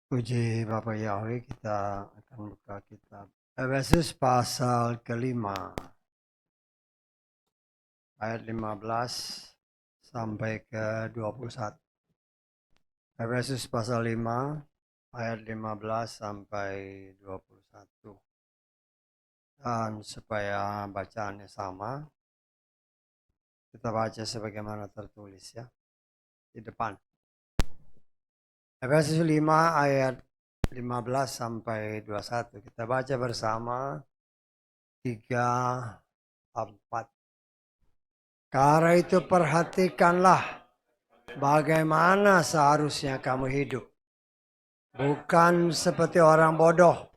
Puji Bapa Yahweh, kita akan buka kitab Efesus pasal kelima, ayat 15 sampai ke 21. Efesus pasal 5, ayat 15 sampai 21. Dan supaya bacaannya sama, kita baca sebagaimana tertulis ya, di depan. Efesus 5 ayat 15 sampai 21. Kita baca bersama 3, 4. Karena itu perhatikanlah bagaimana seharusnya kamu hidup. Bukan seperti orang bodoh,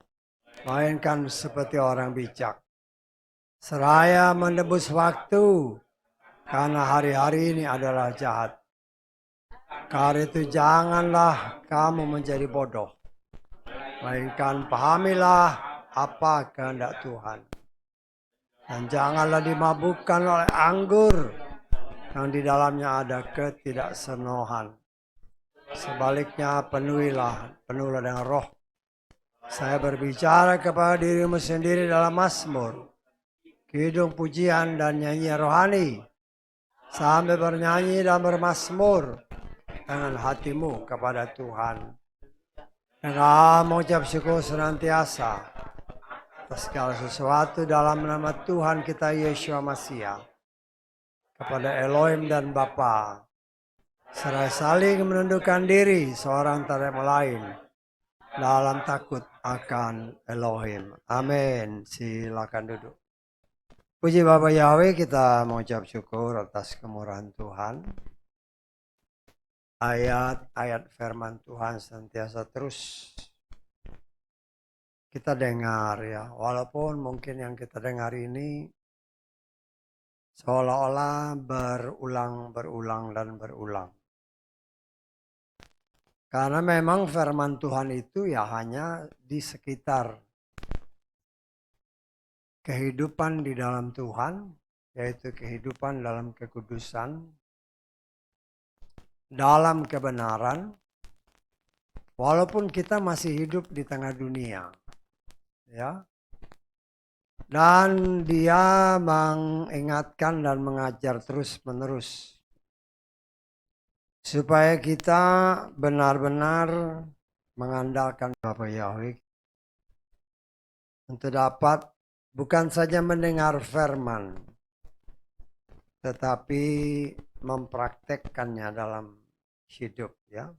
melainkan seperti orang bijak. Seraya menebus waktu, karena hari-hari ini adalah jahat. Karena itu janganlah kamu menjadi bodoh, melainkan pahamilah apa kehendak Tuhan. Dan janganlah dimabukkan oleh anggur yang di dalamnya ada ketidaksenohan. Sebaliknya penuhlah dengan roh. Saya berbicara kepada dirimu sendiri dalam mazmur, kidung pujian dan nyanyian rohani, sambil bernyanyi dan bermazmur dengan hatimu kepada Tuhan. Dengan mengucap syukur senantiasa atas segala sesuatu dalam nama Tuhan kita Yeshua Masiah, kepada Elohim dan Bapa, serta saling menundukkan diri seorang terhadap lain dalam takut akan Elohim. Amin. Silakan duduk. Puji Bapa Yahweh, kita mengucap syukur atas kemurahan Tuhan. Ayat-ayat firman Tuhan senantiasa terus kita dengar ya. Walaupun mungkin yang kita dengar ini seolah-olah berulang dan berulang. Karena memang firman Tuhan itu ya hanya di sekitar kehidupan di dalam Tuhan, yaitu kehidupan dalam kekudusan, dalam kebenaran, walaupun kita masih hidup di tengah dunia. Ya. Dan dia mengingatkan dan mengajar terus-menerus supaya kita benar-benar mengandalkan Bapa Yahweh untuk dapat bukan saja mendengar firman, tetapi mempraktekkannya dalam hidup ya.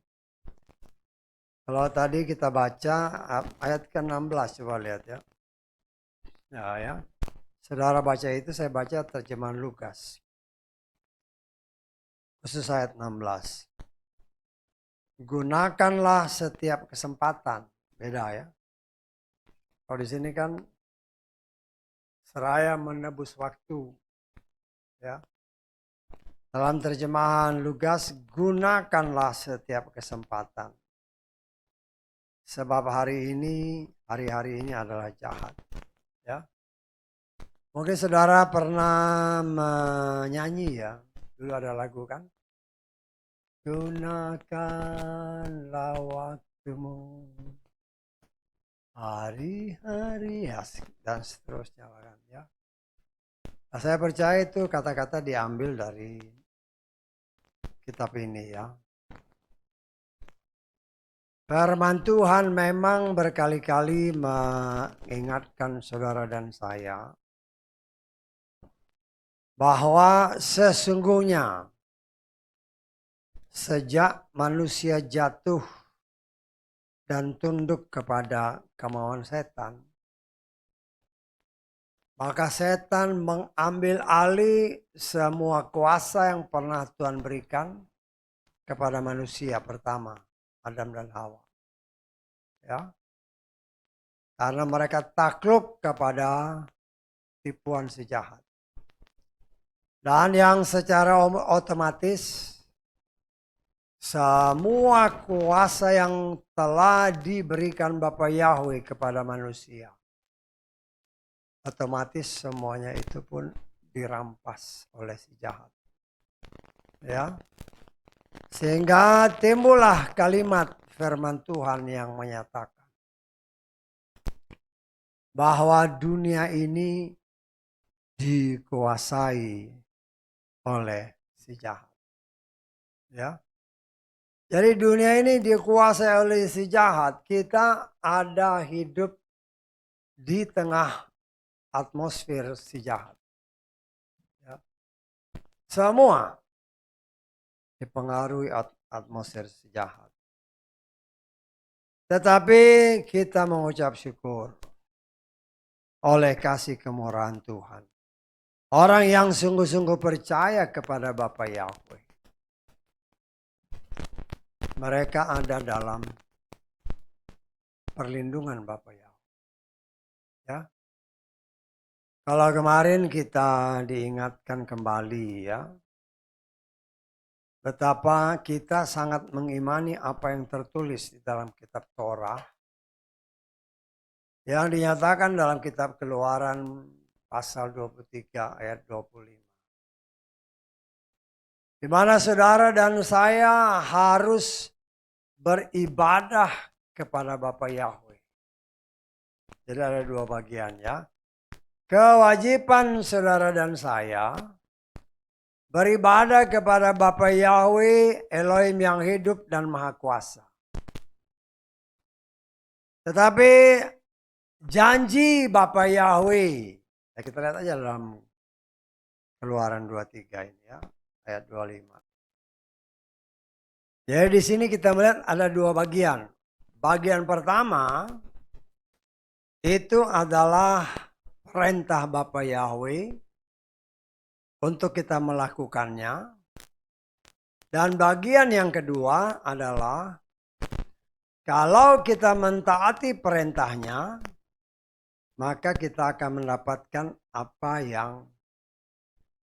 Kalau tadi kita baca ayat ke-16, coba lihat ya. Ya. Saudara baca itu, saya baca terjemahan Lukas. Khusus ayat 16. Gunakanlah setiap kesempatan. Beda ya. Kalau di sini kan seraya menebus waktu. Ya. Dalam terjemahan Lukas, gunakanlah setiap kesempatan. Sebab hari-hari ini adalah jahat. Ya. Mungkin saudara pernah menyanyi ya. Dulu ada lagu kan. Gunakanlah waktumu, hari-hari dan seterusnya kan ya. Nah, saya percaya itu kata-kata diambil dari kitab ini ya. Firman Tuhan memang berkali-kali mengingatkan saudara dan saya bahwa sesungguhnya sejak manusia jatuh dan tunduk kepada kemauan setan, maka setan mengambil alih semua kuasa yang pernah Tuhan berikan kepada manusia pertama, Adam dan Hawa. Ya. Karena mereka takluk kepada tipuan si jahat. Dan yang secara otomatis semua kuasa yang telah diberikan Bapa Yahweh kepada manusia, otomatis semuanya itu pun dirampas oleh si jahat. Ya. Sehingga timbullah kalimat firman Tuhan yang menyatakan bahwa dunia ini dikuasai oleh si jahat. Ya. Jadi dunia ini dikuasai oleh si jahat. Kita ada hidup di tengah atmosfer si jahat. Ya. Semua dipengaruhi atmosfer si jahat. Tetapi kita mengucap syukur oleh kasih kemurahan Tuhan. Orang yang sungguh-sungguh percaya kepada Bapa Yahweh, mereka ada dalam perlindungan Bapa Yahweh. Ya. Kalau kemarin kita diingatkan kembali ya, betapa kita sangat mengimani apa yang tertulis di dalam kitab Torah, yang dinyatakan dalam kitab Keluaran pasal 23 ayat 25. Di mana saudara dan saya harus beribadah kepada Bapa Yahweh. Jadi ada dua bagian ya. Kewajiban saudara dan saya beribadah kepada Bapa Yahweh, Elohim yang hidup dan maha kuasa. Tetapi janji Bapa Yahweh, ya kita lihat aja dalam Keluaran 23 ini ya, ayat 25. Jadi di sini kita melihat ada dua bagian. Bagian pertama itu adalah perintah Bapa Yahweh untuk kita melakukannya. Dan bagian yang kedua adalah kalau kita mentaati perintahnya, maka kita akan mendapatkan apa yang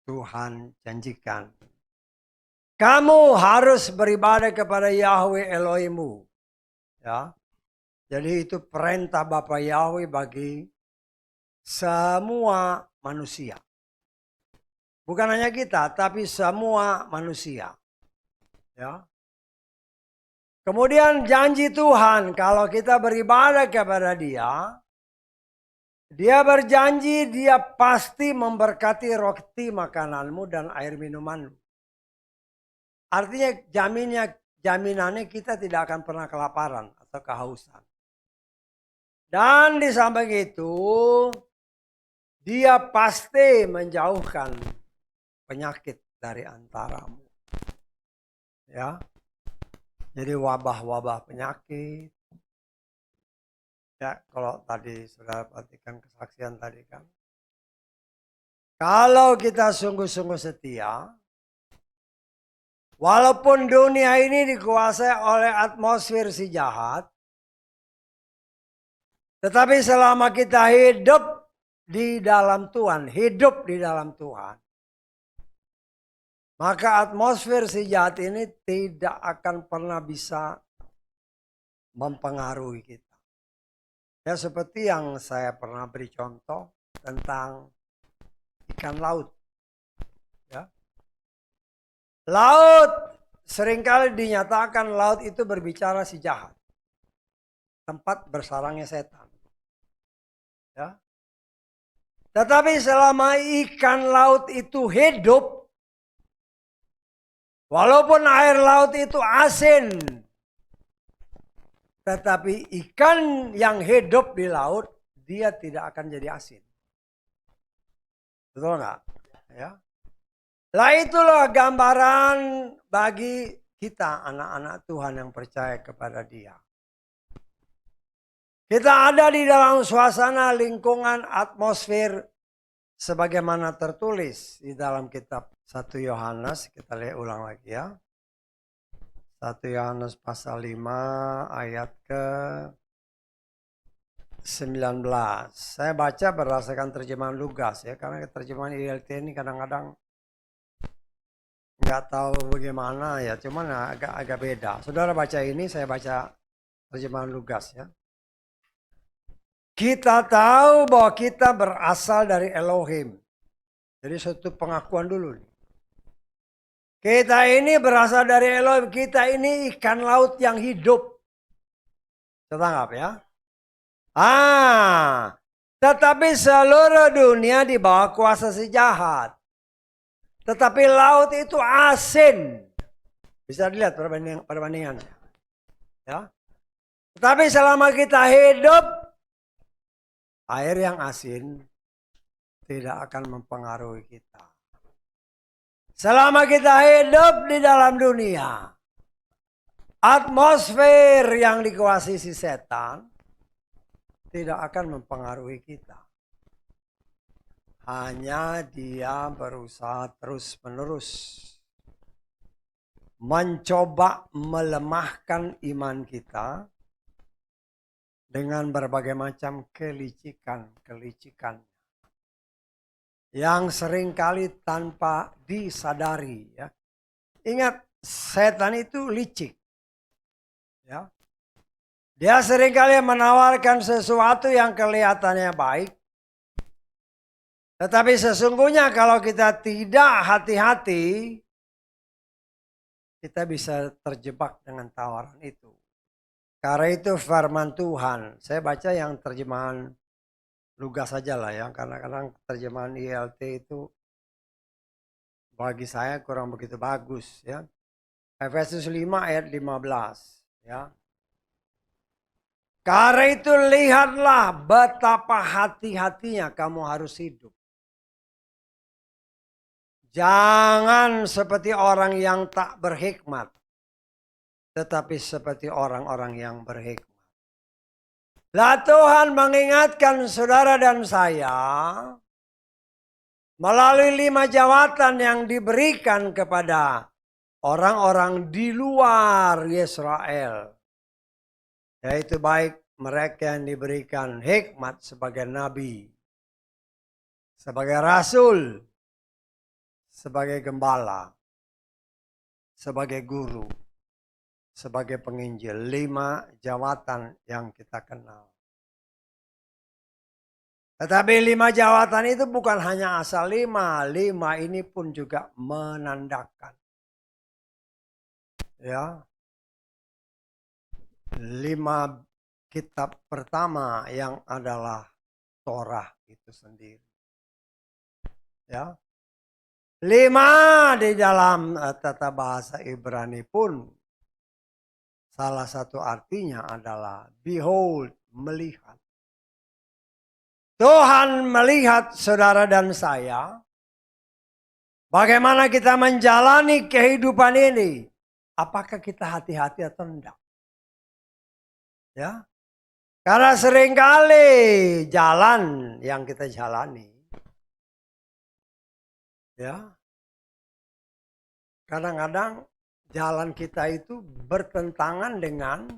Tuhan janjikan. Kamu harus beribadah kepada Yahweh Elohimmu. Ya. Jadi itu perintah Bapa Yahweh bagi semua manusia. Bukan hanya kita, tapi semua manusia. Ya. Kemudian janji Tuhan kalau kita beribadah kepada Dia, Dia berjanji Dia pasti memberkati roti makananmu dan air minumanmu. Artinya jaminannya kita tidak akan pernah kelaparan atau kehausan. Dan di samping itu, Dia pasti menjauhkan penyakit dari antaramu. Ya. Jadi wabah-wabah penyakit. Ya, kalau tadi saudara perhatikan kesaksian tadi kan. Kalau kita sungguh-sungguh setia, walaupun dunia ini dikuasai oleh atmosfer si jahat, tetapi selama kita hidup di dalam Tuhan, maka atmosfer si jahat ini tidak akan pernah bisa mempengaruhi kita. Ya seperti yang saya pernah beri contoh tentang ikan laut. Ya. Laut seringkali dinyatakan laut itu berbicara si jahat. Tempat bersarangnya setan. Ya. Tetapi selama ikan laut itu hidup, walaupun air laut itu asin, tetapi ikan yang hidup di laut, dia tidak akan jadi asin. Betul nggak? Ya. Lah itulah gambaran bagi kita anak-anak Tuhan yang percaya kepada Dia. Kita ada di dalam suasana lingkungan atmosfer sebagaimana tertulis di dalam kitab 1 Yohanes. Kita lihat ulang lagi ya. 1 Yohanes pasal 5 ayat ke 19. Saya baca berdasarkan terjemahan Lugas ya. Karena terjemahan ILT ini kadang-kadang nggak tahu bagaimana ya. Cuman agak beda. Saudara baca ini, saya baca terjemahan Lugas ya. Kita tahu bahwa kita berasal dari Elohim. Jadi suatu pengakuan dulu nih. Kita ini berasal dari Elohim. Kita ini ikan laut yang hidup. Tertangkap ya. Tetapi seluruh dunia di bawah kuasa si jahat. Tetapi laut itu asin. Bisa dilihat perbandingannya. Ya. Tetapi selama kita hidup, air yang asin tidak akan mempengaruhi kita. Selama kita hidup di dalam dunia, atmosfer yang dikuasai si setan tidak akan mempengaruhi kita. Hanya dia berusaha terus-menerus mencoba melemahkan iman kita dengan berbagai macam kelicikan yang seringkali tanpa disadari. Ya. Ingat, setan itu licik. Ya. Dia seringkali menawarkan sesuatu yang kelihatannya baik. Tetapi sesungguhnya kalau kita tidak hati-hati, kita bisa terjebak dengan tawaran itu. Karena itu firman Tuhan. Saya baca yang terjemahan lugas saja lah ya. Karena kadang terjemahan ILT itu bagi saya kurang begitu bagus ya. Efesus 5 ayat 15 ya. Karena itu lihatlah betapa hati-hatinya kamu harus hidup. Jangan seperti orang yang tak berhikmat, tetapi seperti orang-orang yang berhikmat. Lah Tuhan mengingatkan saudara dan saya melalui 5 jawatan yang diberikan kepada orang-orang di luar Israel. Yaitu baik mereka yang diberikan hikmat sebagai nabi, sebagai rasul, sebagai gembala, sebagai guru, sebagai penginjil. 5 jawatan yang kita kenal. Tetapi 5 jawatan itu bukan hanya asal 5. 5 ini pun juga menandakan. Ya. 5 kitab pertama yang adalah Torah itu sendiri. Ya. 5 di dalam tata bahasa Ibrani pun salah satu artinya adalah behold, melihat. Tuhan melihat saudara dan saya. Bagaimana kita menjalani kehidupan ini. Apakah kita hati-hati atau tidak? Ya, karena seringkali jalan yang kita jalani, ya, kadang-kadang jalan kita itu bertentangan dengan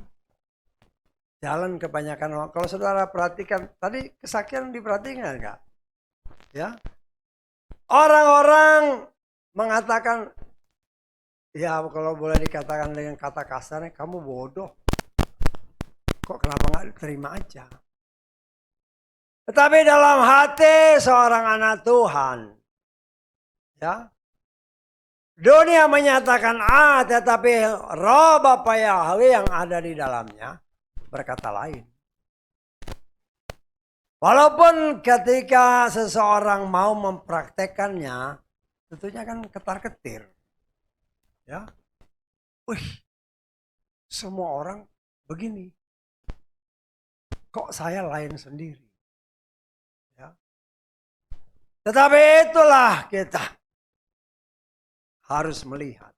jalan kebanyakan orang. Kalau saudara perhatikan, tadi kesaksian diperhatikan enggak? Ya, orang-orang mengatakan, ya kalau boleh dikatakan dengan kata kasarnya, kamu bodoh. Kok kenapa nggak diterima aja? Tetapi dalam hati seorang anak Tuhan, ya, dunia menyatakan A, tetapi Roh Bapa Yahweh yang ada di dalamnya berkata lain. Walaupun ketika seseorang mau mempraktekannya, tentunya kan ketar-ketir, ya. Semua orang begini. Kok saya lain sendiri? Ya. Tetapi itulah kita harus melihat.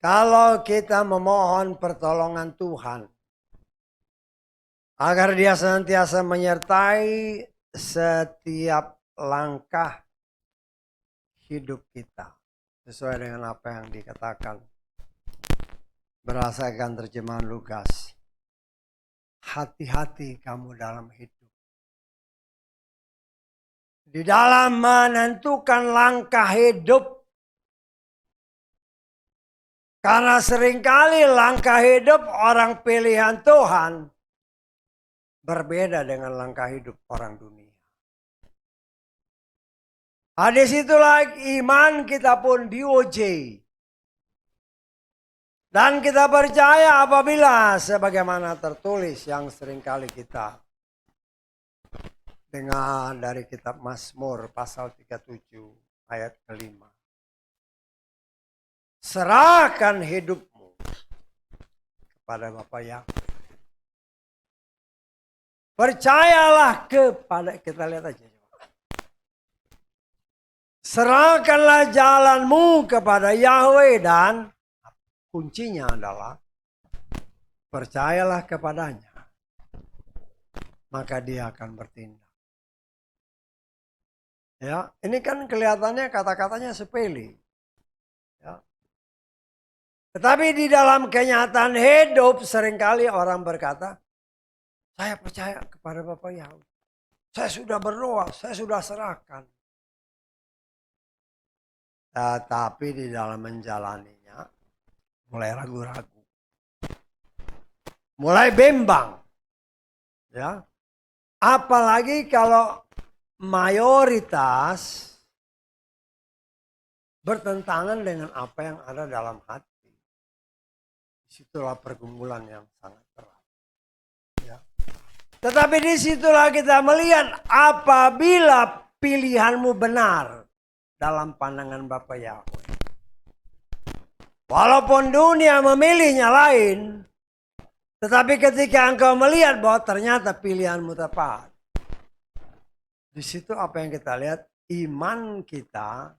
Kalau kita memohon pertolongan Tuhan, agar dia senantiasa menyertai setiap langkah hidup kita. Sesuai dengan apa yang dikatakan berdasarkan terjemahan Lukas. Hati-hati kamu dalam hidup. Di dalam menentukan langkah hidup. Karena seringkali langkah hidup orang pilihan Tuhan berbeda dengan langkah hidup orang dunia. Disitulah iman kita pun diuji. Dan kita percaya apabila sebagaimana tertulis yang seringkali kita dengar dari kitab Mazmur pasal 37 ayat kelima. Serahkan hidupmu kepada Bapa Yahweh. Percayalah kepada, kita lihat aja. Serahkanlah jalanmu kepada Yahweh dan kuncinya adalah percayalah kepadanya. Maka dia akan bertindak. Ya, ini kan kelihatannya kata-katanya sepele. Ya. Tetapi di dalam kenyataan hidup seringkali orang berkata, saya percaya kepada Bapak Yahweh. Saya sudah berdoa, saya sudah serahkan. Tetapi di dalam menjalaninya mulai ragu-ragu. Mulai bimbang. Ya. Apalagi kalau mayoritas bertentangan dengan apa yang ada dalam hati. Disitulah pergumulan yang sangat berat. Ya. Tetapi disitulah kita melihat apabila pilihanmu benar dalam pandangan Bapa Yahweh. Walaupun dunia memilihnya lain, tetapi ketika engkau melihat bahwa ternyata pilihanmu tepat. Di situ apa yang kita lihat, iman kita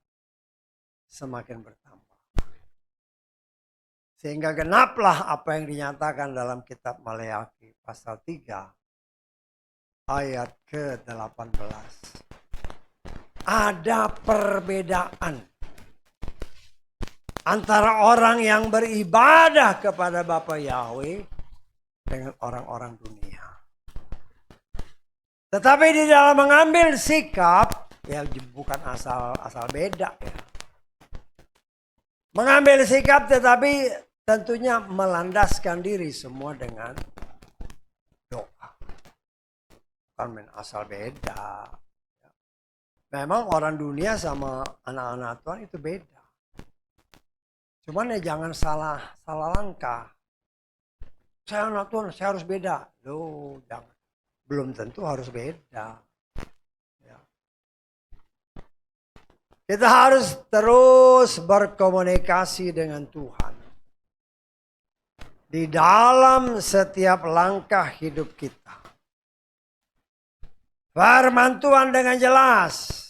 semakin bertambah. Sehingga genaplah apa yang dinyatakan dalam kitab Maleakhi pasal 3 ayat ke-18. Ada perbedaan antara orang yang beribadah kepada Bapa Yahweh dengan orang-orang dunia. Tetapi di dalam mengambil sikap, ya bukan asal beda ya. Mengambil sikap tetapi tentunya melandaskan diri semua dengan doa. Bukan main asal beda. Memang orang dunia sama anak-anak Tuhan itu beda. Cuman ya jangan salah langkah. Saya anak Tuhan, saya harus beda. Loh, jangan. Belum tentu harus beda. Ya. Kita harus terus berkomunikasi dengan Tuhan. Di dalam setiap langkah hidup kita. Firman Tuhan dengan jelas.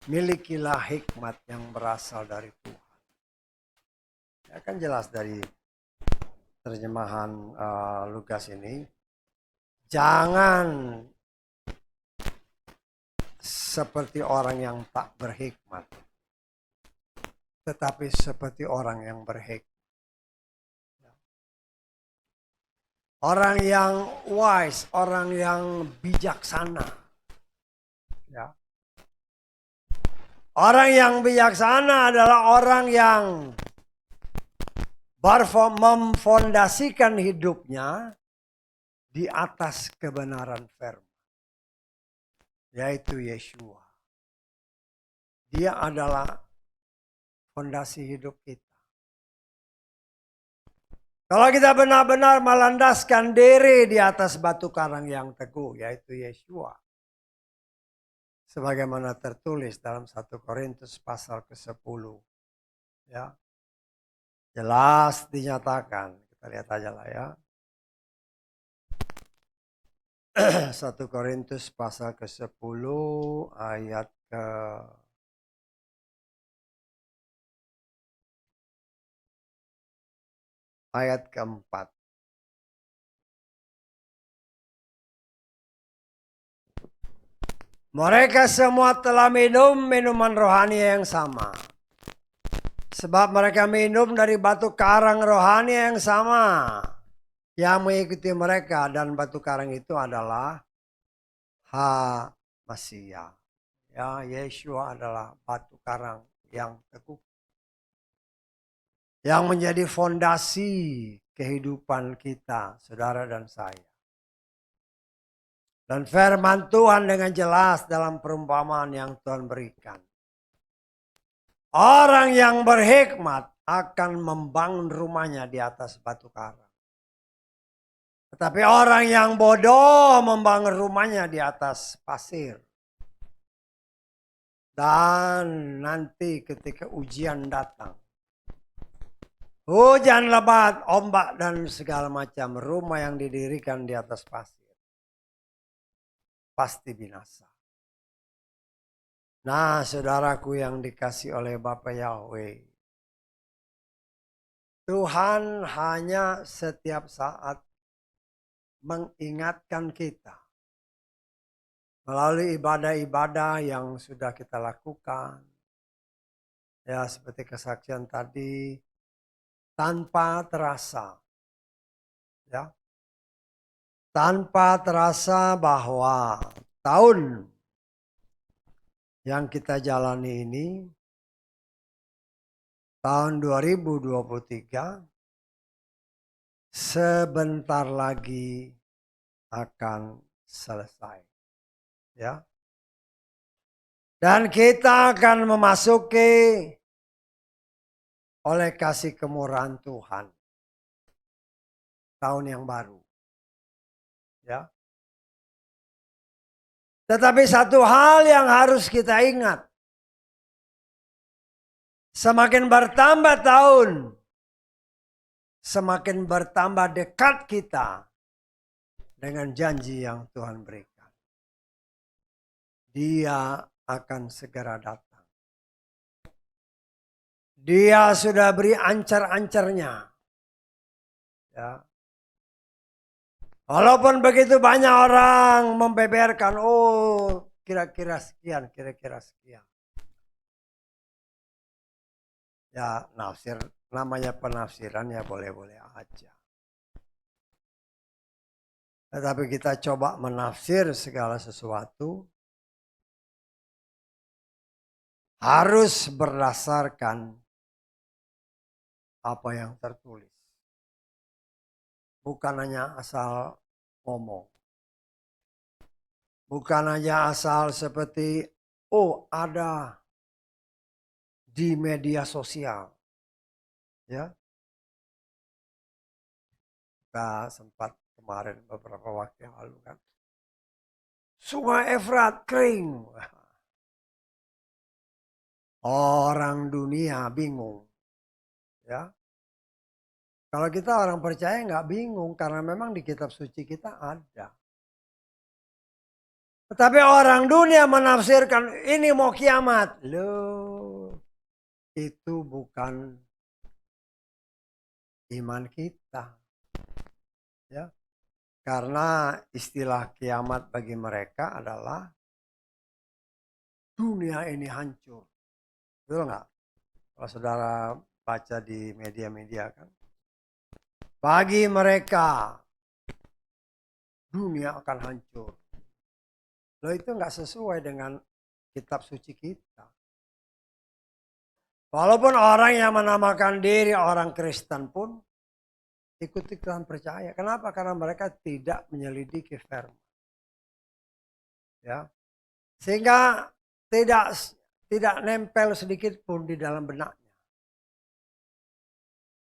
Milikilah hikmat yang berasal dari Tuhan. Ya kan jelas dari terjemahan Lukas ini. Jangan seperti orang yang tak berhikmat. Tetapi seperti orang yang berhikmat. Orang yang wise, orang yang bijaksana. Ya. Orang yang bijaksana adalah orang yang memfondasikan hidupnya di atas kebenaran firman, yaitu Yeshua. Dia adalah fondasi hidup kita. Kalau kita benar-benar melandaskan diri di atas batu karang yang teguh, yaitu Yeshua. Sebagaimana tertulis dalam 1 Korintus pasal ke-10. Ya. Jelas dinyatakan. Kita lihat aja lah ya. 1 Korintus pasal ke-10 ayat keempat. Mereka semua telah minum minuman rohani yang sama. Sebab mereka minum dari batu karang rohani yang sama. Yang mengikuti mereka, dan batu karang itu adalah Ha-Masiyah. Ya, Yeshua adalah batu karang yang teguh. Yang menjadi fondasi kehidupan kita, saudara dan saya. Dan firman Tuhan dengan jelas dalam perumpamaan yang Tuhan berikan. Orang yang berhikmat akan membangun rumahnya di atas batu karang. Tetapi orang yang bodoh membangun rumahnya di atas pasir. Dan nanti ketika ujian datang, hujan lebat, ombak dan segala macam, rumah yang didirikan di atas pasir pasti binasa. Nah, saudaraku yang dikasih oleh Bapa Yahweh, Tuhan hanya setiap saat mengingatkan kita melalui ibadah-ibadah yang sudah kita lakukan. Ya, seperti kesaksian tadi, tanpa terasa. Ya. Tanpa terasa bahwa tahun yang kita jalani ini, tahun 2023, sebentar lagi akan selesai. Ya. Dan kita akan memasuki oleh kasih kemurahan Tuhan tahun yang baru. Ya. Tetapi satu hal yang harus kita ingat. Semakin bertambah tahun, semakin bertambah dekat kita dengan janji yang Tuhan berikan. Dia akan segera datang. Dia sudah beri ancar-ancarnya. Ya. Walaupun begitu banyak orang membeberkan, oh kira-kira sekian, kira-kira sekian. Ya nafsir, namanya penafsiran ya boleh-boleh aja. Tetapi kita coba menafsir segala sesuatu harus berdasarkan apa yang tertulis. Bukan hanya asal ngomong. Bukan hanya asal seperti, oh ada di media sosial. Ya. Kita sempat kemarin beberapa waktu yang lalu kan. Sungai Efrat kering. Orang dunia bingung. Ya. Kalau kita orang percaya nggak bingung karena memang di kitab suci kita ada. Tetapi orang dunia menafsirkan ini mau kiamat. Loh, itu bukan iman kita. Ya. Karena istilah kiamat bagi mereka adalah dunia ini hancur. Betul nggak? Kalau saudara baca di media-media kan. Bagi mereka dunia akan hancur. Loh itu nggak sesuai dengan kitab suci kita. Walaupun orang yang menamakan diri orang Kristen pun ikut-ikutan percaya. Kenapa? Karena mereka tidak menyelidiki firman. Ya. Sehingga tidak nempel sedikit pun di dalam benaknya.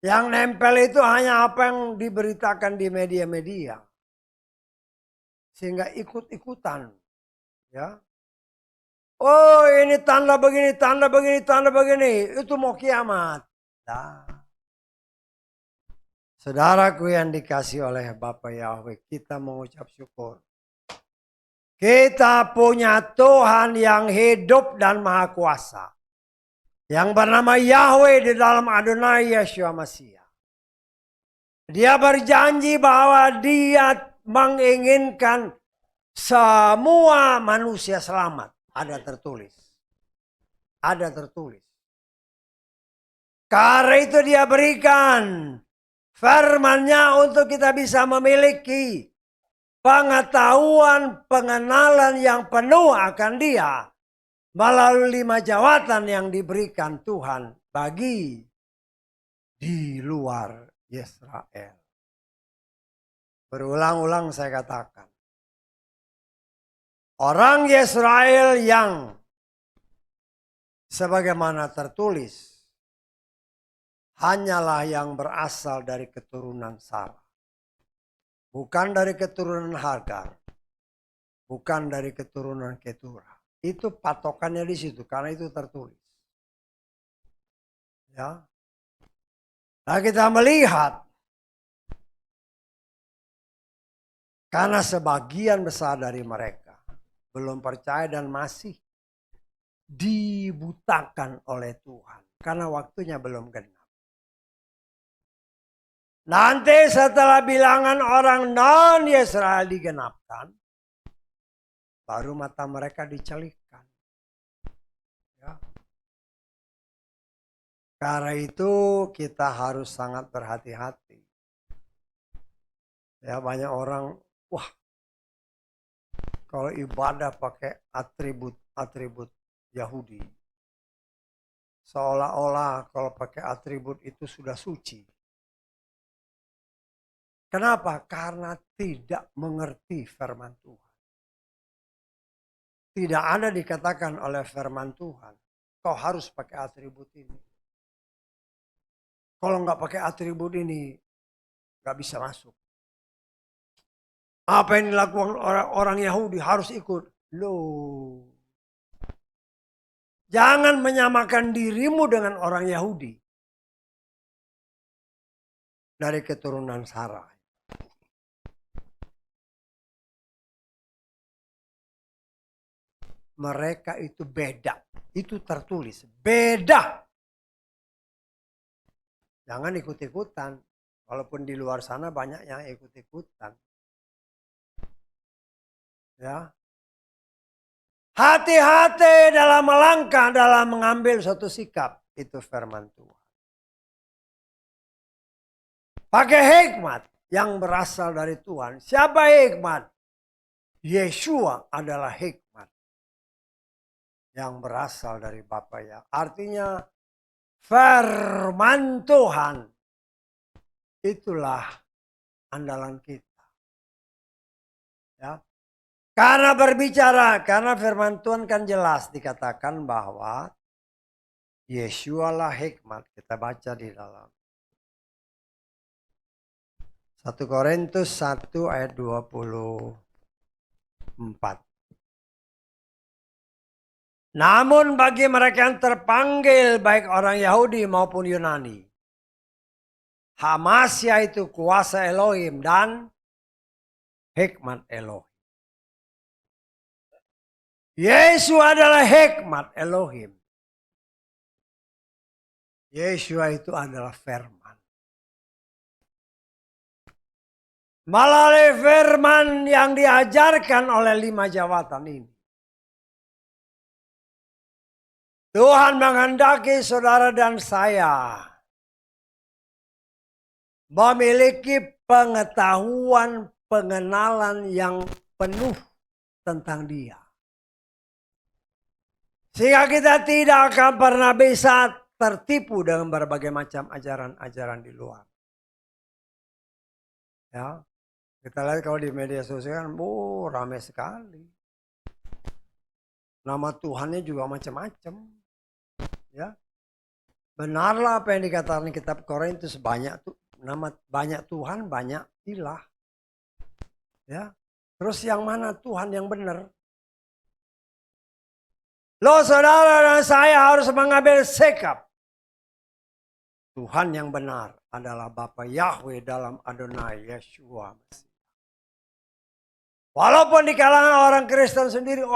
Yang nempel itu hanya apa yang diberitakan di media-media. Sehingga ikut-ikutan. Ya. Oh ini tanda begini, tanda begini, tanda begini. Itu mau kiamat. Nah. Saudaraku yang dikasih oleh Bapa Yahweh, kita mengucap syukur. Kita punya Tuhan yang hidup dan maha kuasa. Yang bernama Yahweh di dalam Adonai Yeshua Mashiach. Dia berjanji bahwa dia menginginkan semua manusia selamat. Ada tertulis. Ada tertulis. Karena itu dia berikan firman-Nya untuk kita bisa memiliki pengetahuan, pengenalan yang penuh akan dia. Melalui 5 jawatan yang diberikan Tuhan bagi di luar Israel. Berulang-ulang saya katakan. Orang Israel yang sebagaimana tertulis hanyalah yang berasal dari keturunan Sarah. Bukan dari keturunan Hagar. Bukan dari keturunan Ketura. Itu patokannya di situ karena itu tertulis. Ya. Nah, kita melihat karena sebagian besar dari mereka belum percaya dan masih dibutakan oleh Tuhan karena waktunya belum genap. Nanti setelah bilangan orang non-Israel digenapkan, baru mata mereka dicelikkan. Ya. Karena itu kita harus sangat berhati-hati. Ya, banyak orang, wah, kalau ibadah pakai atribut Yahudi, seolah-olah kalau pakai atribut itu sudah suci. Kenapa? Karena tidak mengerti firman Tuhan. Tidak ada dikatakan oleh firman Tuhan, kau harus pakai atribut ini. Kalau nggak pakai atribut ini, nggak bisa masuk. Apa yang dilakukan orang Yahudi harus ikut. Loh. Jangan menyamakan dirimu dengan orang Yahudi. Dari keturunan Sarah. Mereka itu beda. Itu tertulis. Beda. Jangan ikut-ikutan. Walaupun di luar sana banyak yang ikut-ikutan. Ya. Hati-hati dalam melangkah, dalam mengambil suatu sikap. Itu firman Tuhan. Pakai hikmat yang berasal dari Tuhan. Siapa hikmat? Yeshua adalah hikmat yang berasal dari Bapa ya. Artinya firman Tuhan itulah andalan kita. Ya. Karena berbicara, karena firman Tuhan kan jelas dikatakan bahwa Yeshua lah hikmat. Kita baca di dalam 1 Korintus 1 ayat 24. Namun bagi mereka yang terpanggil baik orang Yahudi maupun Yunani, Hamasya itu kuasa Elohim dan hikmat Elohim. Yesus adalah hikmat Elohim. Yeshua itu adalah firman. Melalui firman yang diajarkan oleh 5 jabatan ini. Tuhan menghendaki saudara dan saya memiliki pengetahuan, pengenalan yang penuh tentang Dia. Sehingga kita tidak akan pernah bisa tertipu dengan berbagai macam ajaran-ajaran di luar. Ya, kita lihat kalau di media sosial kan, ramai sekali. Nama Tuhannya juga macam-macam. Ya, benarlah apa yang dikatakan kitab Korintus, banyak Tuhan, banyak ilah. Ya, terus yang mana Tuhan yang benar? Loh, saudara dan saya harus mengambil sikap. Tuhan yang benar adalah Bapa Yahweh dalam Adonai Yeshua Mesih. Walaupun di kalangan orang Kristen sendiri,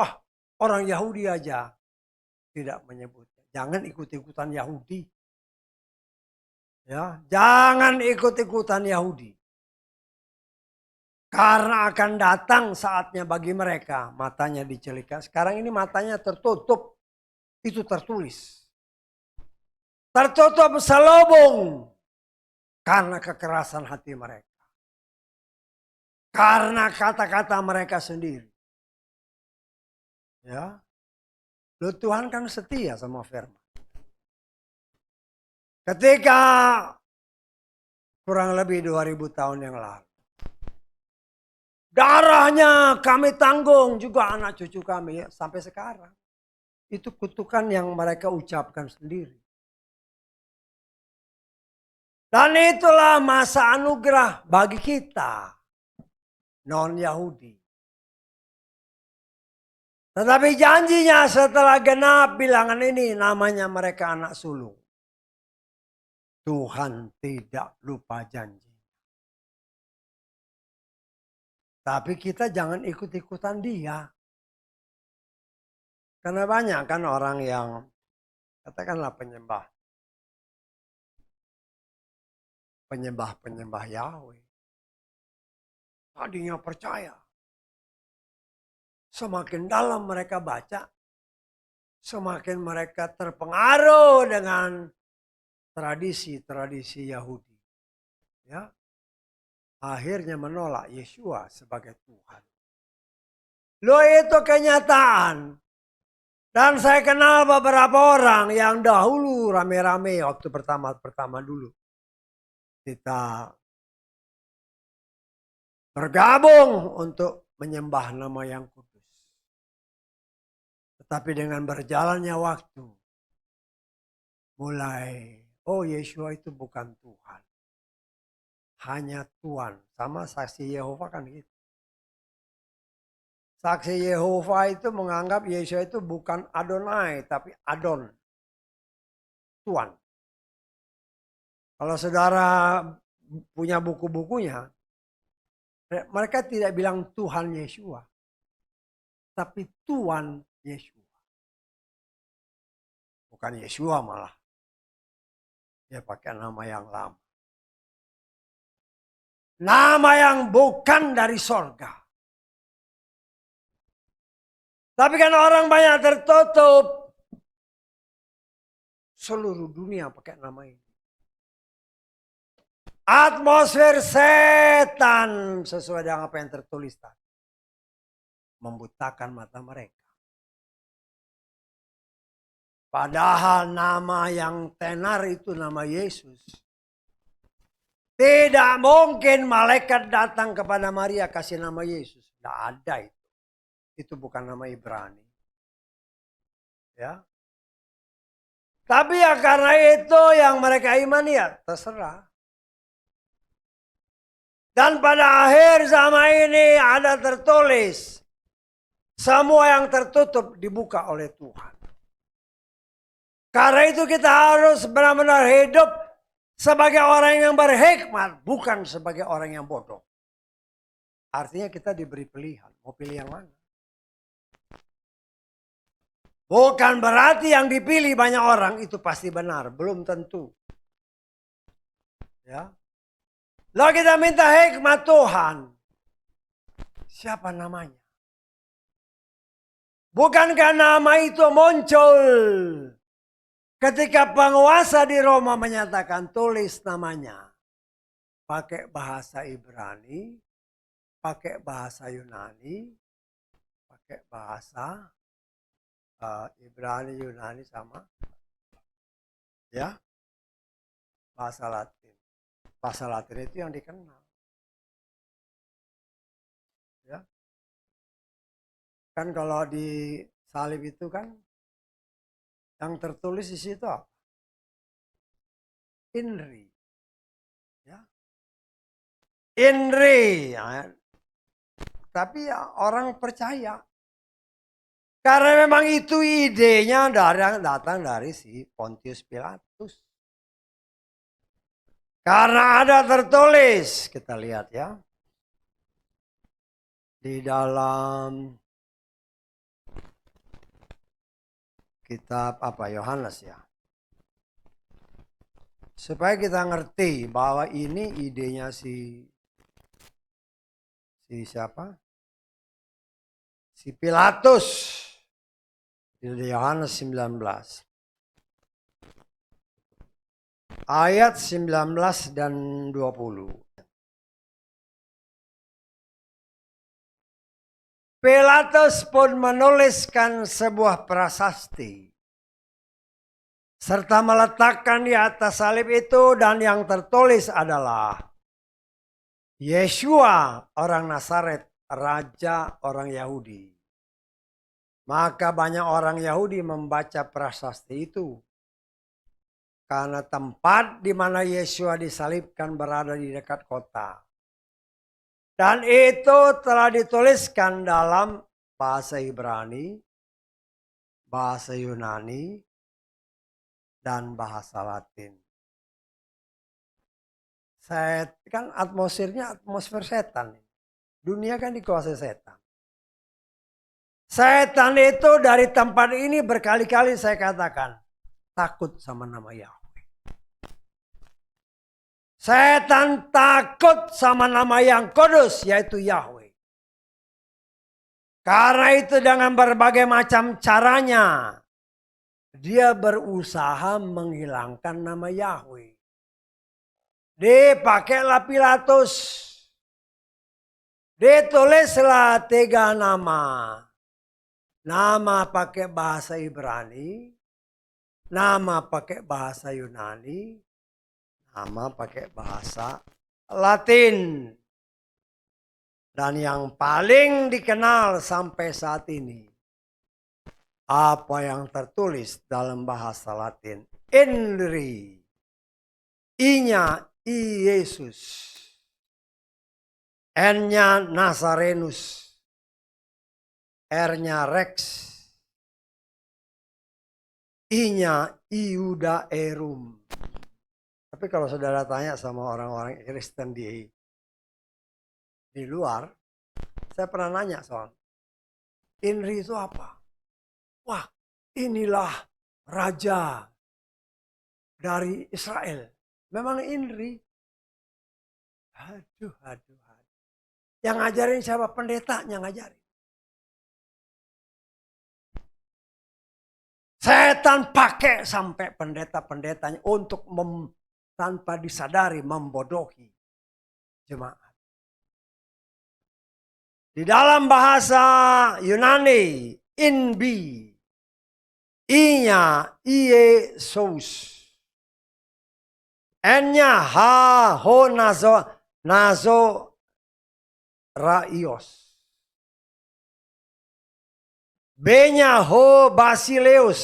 orang Yahudi aja tidak menyebutnya. Jangan ikut-ikutan Yahudi. Ya, jangan ikut-ikutan Yahudi. Karena akan datang saatnya bagi mereka matanya dicelikkan. Sekarang ini matanya tertutup. Itu tertulis. Tertutup selubung. Karena kekerasan hati mereka. Karena kata-kata mereka sendiri. Ya. Loh, Tuhan kan setia sama firman. Ketika kurang lebih 2000 tahun yang lalu. Darahnya kami tanggung juga anak cucu kami ya, sampai sekarang. Itu kutukan yang mereka ucapkan sendiri. Dan itulah masa anugerah bagi kita non-Yahudi. Tetapi janjinya setelah genap bilangan ini namanya mereka anak sulung. Tuhan tidak lupa janji. Tapi kita jangan ikut-ikutan dia. Karena banyak kan orang yang katakanlah penyembah Yahweh. Tadinya percaya. Semakin dalam mereka baca, semakin mereka terpengaruh dengan tradisi-tradisi Yahudi. Ya. Akhirnya menolak Yeshua sebagai Tuhan. Loh, itu kenyataan. Dan saya kenal beberapa orang yang dahulu rame-rame waktu pertama dulu. Kita bergabung untuk menyembah nama yang kudus. Tetapi dengan berjalannya waktu, mulai, oh Yeshua itu bukan Tuhan. Hanya Tuhan. Sama saksi Yehova kan gitu. Saksi Yehova itu menganggap Yeshua itu bukan Adonai, tapi Adon. Tuhan. Kalau saudara punya buku-bukunya, mereka tidak bilang Tuhan Yeshua. Tapi Tuhan Yeshua. Bukan Yeshua malah. Dia pakai nama yang lama. Nama yang bukan dari sorga. Tapi kan orang banyak tertutup. Seluruh dunia pakai nama ini. Atmosfer setan sesuai dengan apa yang tertulis tadi. Membutakan mata mereka. Padahal nama yang tenar itu nama Yesus. Tidak mungkin malaikat datang kepada Maria kasih nama Yesus. Tidak ada itu. Itu bukan nama Ibrani. Ya. Tapi ya karena itu yang mereka imani ya terserah. Dan pada akhir zaman ini ada tertulis. Semua yang tertutup dibuka oleh Tuhan. Karena itu kita harus benar-benar hidup sebagai orang yang berhikmat, bukan sebagai orang yang bodoh. Artinya kita diberi pilihan, mau pilih yang mana? Bukan berarti yang dipilih banyak orang itu pasti benar, belum tentu. Ya. Lalu kita minta hikmat Tuhan. Siapa namanya? Bukankah nama itu muncul ketika penguasa di Roma menyatakan tulis namanya. Pakai bahasa Ibrani, pakai bahasa Yunani, pakai bahasa Ibrani, Yunani sama. Ya, bahasa Latin. Bahasa Latin itu yang dikenal. Ya. Kan kalau di salib itu kan yang tertulis di situ apa? INRI. Ya. INRI. Ya. Tapi ya, orang percaya. Karena memang itu idenya datang dari si Pontius Pilatus. Karena ada tertulis, kita lihat ya. Di dalam kitab apa Yohanes ya. Supaya kita ngerti bahwa ini idenya si siapa? Si Pilatus. Di Yohanes 19. Ayat 19 dan 20. Pilatus pun menuliskan sebuah prasasti. Serta meletakkan di atas salib itu dan yang tertulis adalah Yeshua orang Nazaret raja orang Yahudi. Maka banyak orang Yahudi membaca prasasti itu. Karena tempat di mana Yesus disalibkan berada di dekat kota. Dan itu telah dituliskan dalam bahasa Ibrani, bahasa Yunani, dan bahasa Latin. Kan atmosfernya atmosfer setan. Dunia kan dikuasai setan. Setan itu dari tempat ini berkali-kali saya katakan takut sama nama Yahweh. Setan takut sama nama yang kudus yaitu Yahweh. Karena itu dengan berbagai macam caranya dia berusaha menghilangkan nama Yahweh. Dipakailah Pilatus. Ditulislah 3 nama. Nama pakai bahasa Ibrani. Nama pakai bahasa Yunani. Nama pakai bahasa Latin. Dan yang paling dikenal sampai saat ini. Apa yang tertulis dalam bahasa Latin. Inri. I-nya I Yesus. N-nya Nazarenus. R-nya Rex. I-nya Iudaerum. Tapi kalau saudara tanya sama orang-orang Kristen di luar, saya pernah nanya soal Inri itu apa? Wah, inilah raja dari Israel. Memang Inri. Aduh. Yang ngajarin siapa? Pendetanya ngajarin. Setan pakai sampai pendeta-pendetanya untuk tanpa disadari membodohi jemaat. Di dalam bahasa Yunani, inbi, I-nya Iesus. N-nya nazo raios. B-nya Basileus.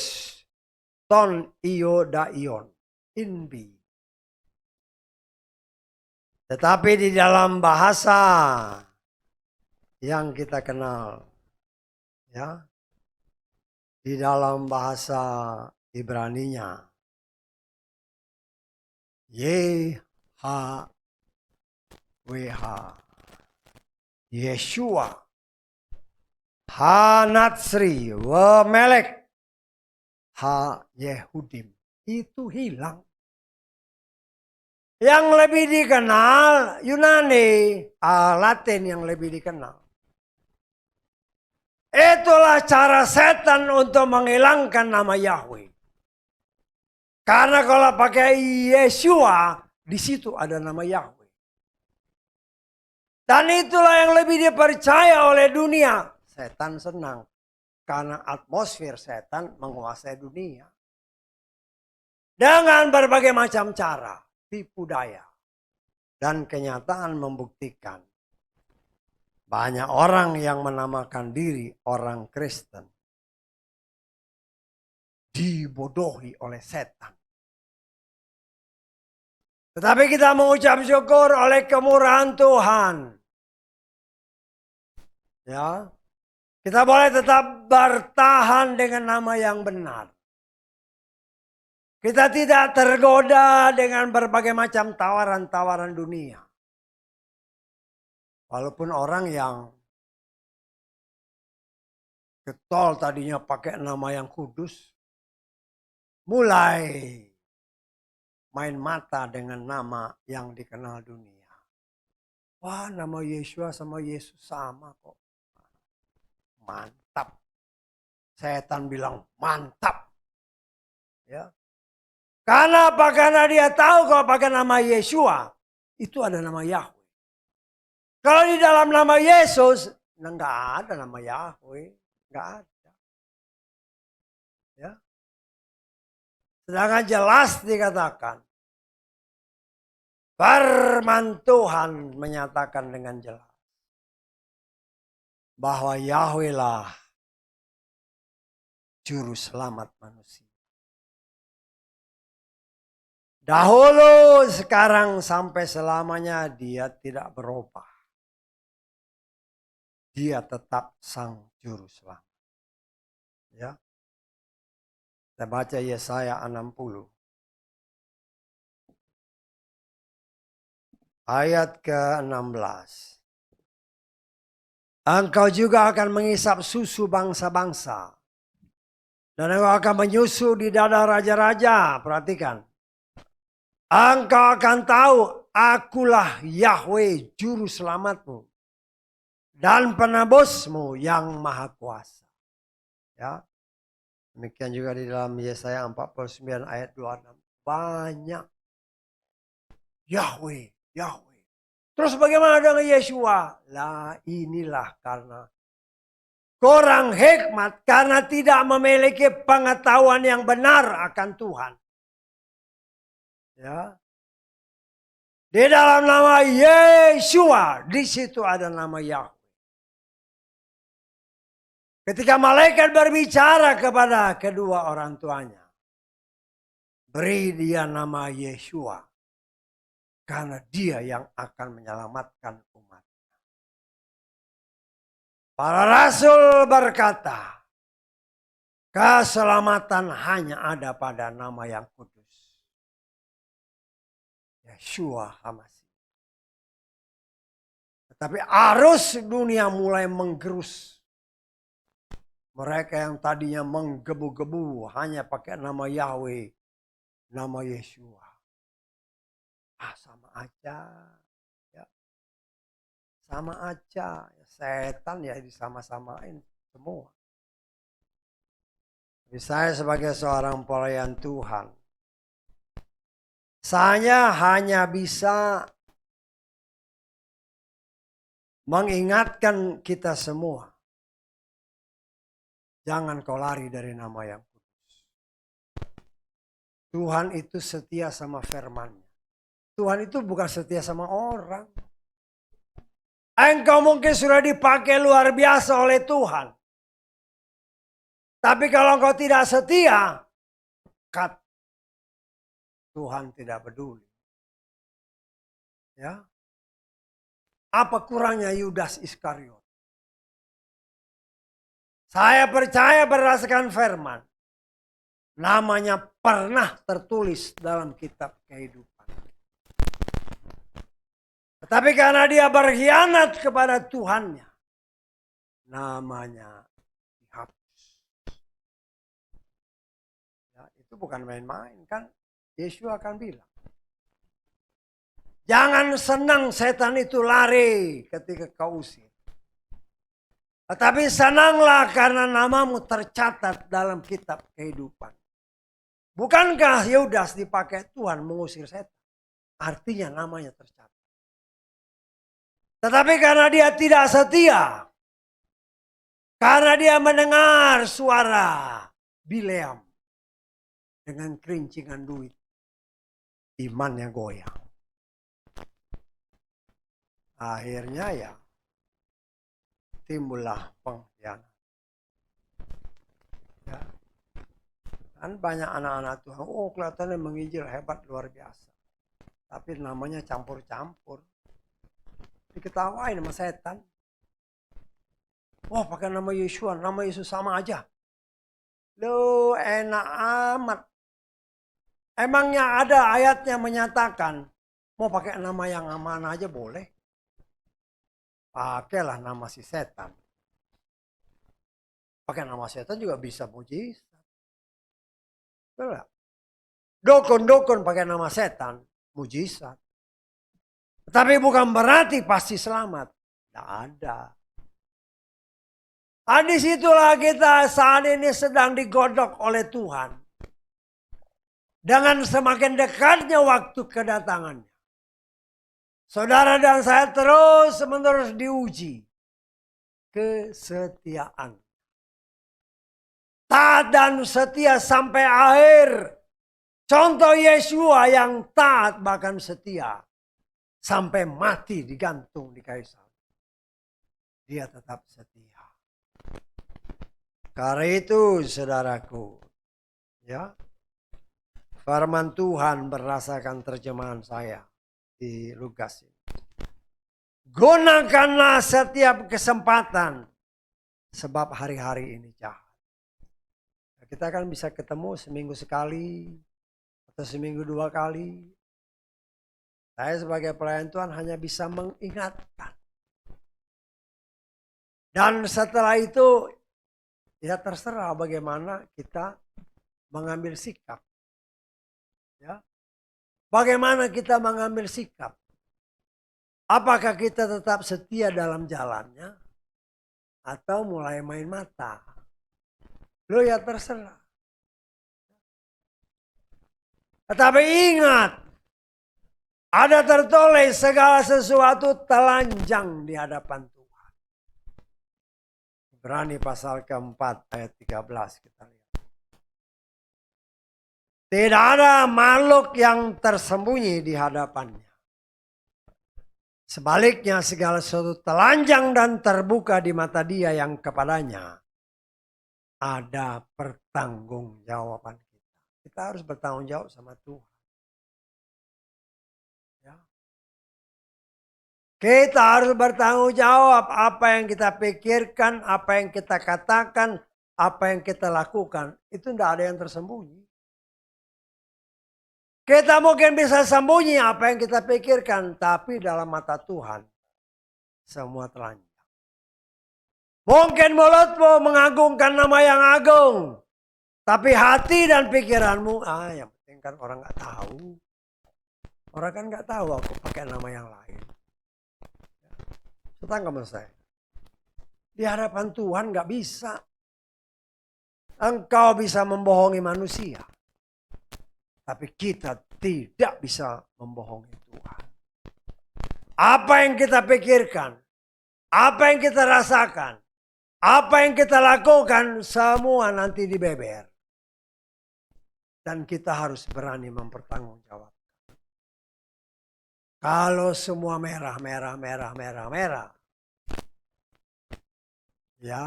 Ton Iodaion. Inbi. Tetapi di dalam bahasa yang kita kenal, ya, di dalam bahasa Ibraninya, YHWH, Yeshua, Hanatsri, Wamelek, Yehudim. Itu hilang. Yang lebih dikenal Yunani, Latin yang lebih dikenal. Itulah cara setan untuk menghilangkan nama Yahweh. Karena kalau pakai Yeshua, di situ ada nama Yahweh. Dan itulah yang lebih dipercaya oleh dunia. Setan senang. Karena atmosfer setan menguasai dunia. Dengan berbagai macam cara. Tipu daya. Dan kenyataan membuktikan. Banyak orang yang menamakan diri orang Kristen. Dibodohi oleh setan. Tetapi kita mengucap syukur oleh kemurahan Tuhan. Ya. Kita boleh tetap bertahan dengan nama yang benar. Kita tidak tergoda dengan berbagai macam tawaran-tawaran dunia. Walaupun orang yang getol tadinya pakai nama yang kudus, mulai main mata dengan nama yang dikenal dunia. Wah, nama Yeshua sama Yesus sama kok. Mantap. Setan bilang mantap. Ya. Karena apa? Karena dia tahu kalau pakai nama Yeshua, itu ada nama Yahweh. Kalau di dalam nama Yesus, enggak ada nama Yahweh. Enggak ada. Ya. Sedangkan jelas dikatakan. Firman Tuhan menyatakan dengan jelas. bahwa Yahweh lah juru selamat manusia. Dahulu, sekarang, sampai selamanya dia tidak berubah. Dia tetap sang juru selamat. Ya. Kita baca Yesaya 60. Ayat ke-16. Engkau juga akan mengisap susu bangsa-bangsa. Dan engkau akan menyusu di dada raja-raja. Perhatikan. Engkau akan tahu akulah Yahweh juru selamatmu. Dan penebusmu yang maha kuasa. Ya. Demikian juga di dalam Yesaya 49 ayat 26. Banyak. Yahweh, Yahweh. Terus bagaimana dengan Yeshua? Lah inilah karena kurang hikmat. Karena tidak memiliki pengetahuan yang benar akan Tuhan. Ya. Di dalam nama Yeshua, di situ ada nama Yahweh. Ketika malaikat berbicara kepada kedua orang tuanya, beri dia nama Yeshua, karena dia yang akan menyelamatkan umat. Para rasul berkata, keselamatan hanya ada pada nama yang kudus. Yeshua HaMashiach. Tetapi arus dunia mulai menggerus. Mereka yang tadinya menggebu-gebu hanya pakai nama Yahweh, nama Yeshua. Sama aja. Ya. Sama aja. Setan ya disama-samain semua. Tapi saya sebagai seorang pelayan Tuhan, saya hanya bisa mengingatkan kita semua. Jangan kau lari dari nama yang kudus. Tuhan itu setia sama firman-Nya. Tuhan itu bukan setia sama orang. Engkau mungkin sudah dipakai luar biasa oleh Tuhan. Tapi kalau engkau tidak setia, Tuhan tidak peduli. Ya. Apa kurangnya Yudas Iskariot? Saya percaya berdasarkan firman. Namanya pernah tertulis dalam kitab kehidupan. Tetapi karena dia berkhianat kepada Tuhannya, namanya dihapus. Ya, itu bukan main-main kan. Yesus akan bilang, jangan senang setan itu lari ketika kau usir. Tetapi senanglah karena namamu tercatat dalam kitab kehidupan. Bukankah Yudas dipakai Tuhan mengusir setan? Artinya namanya tercatat. Tetapi karena dia tidak setia, karena dia mendengar suara Bileam dengan kerincingan duit, imannya goyang. Akhirnya ya timbullah pengkhianat. Ya. Kan banyak anak-anak Tuhan, kelihatannya menginjil hebat luar biasa. Tapi namanya campur-campur. Diketawain sama setan. Pakai nama Yeshua, nama Yesus sama aja. Loh, enak amat. Emangnya ada ayatnya menyatakan, mau pakai nama yang aman aja boleh? Pakailah nama si setan. Pakai nama setan juga bisa mujizat. Betul. Dukun-dukun pakai nama setan, mujizat. Tapi bukan berarti pasti selamat. Tidak ada. Disitulah kita saat ini sedang digodok oleh Tuhan. Dengan semakin dekatnya waktu kedatangannya. Saudara dan saya terus-menerus diuji. Kesetiaan. Taat dan setia sampai akhir. Contoh Yeshua yang taat bahkan setia. Sampai mati digantung di kayu salib. dia tetap setia. Karena itu saudaraku, ya, firman Tuhan berdasarkan terjemahan saya di Lukas ini. Gunakanlah setiap kesempatan sebab hari-hari ini jahat. Kita kan bisa ketemu seminggu sekali atau seminggu 2 kali. Saya sebagai pelayan Tuhan hanya bisa mengingatkan. Dan setelah itu ya terserah bagaimana kita mengambil sikap. Ya. Bagaimana kita mengambil sikap? Apakah kita tetap setia dalam jalannya atau mulai main mata? Lo ya terserah. Tetapi ingat, ada tertulis segala sesuatu telanjang di hadapan Tuhan. Ibrani pasal keempat ayat 13 kita lihat. Tidak ada makhluk yang tersembunyi di hadapannya. Sebaliknya segala sesuatu telanjang dan terbuka di mata dia yang kepadanya ada pertanggungjawaban kita. Kita harus bertanggung jawab sama Tuhan. Ya. Kita harus bertanggung jawab apa yang kita pikirkan, apa yang kita katakan, apa yang kita lakukan. Itu tidak ada yang tersembunyi. Kita mungkin bisa sembunyi apa yang kita pikirkan, tapi dalam mata Tuhan semua telanjang. Mungkin mulutmu mengagungkan nama yang agung, tapi hati dan pikiranmu, yang penting kan orang nggak tahu. Orang kan nggak tahu aku pakai nama yang lain. Tetangga saya, di hadapan Tuhan nggak bisa. Engkau bisa membohongi manusia. Tapi kita tidak bisa membohongi Tuhan. Apa yang kita pikirkan, apa yang kita rasakan, apa yang kita lakukan, semua nanti dibeber. Dan kita harus berani mempertanggungjawabkan. Kalau semua merah, ya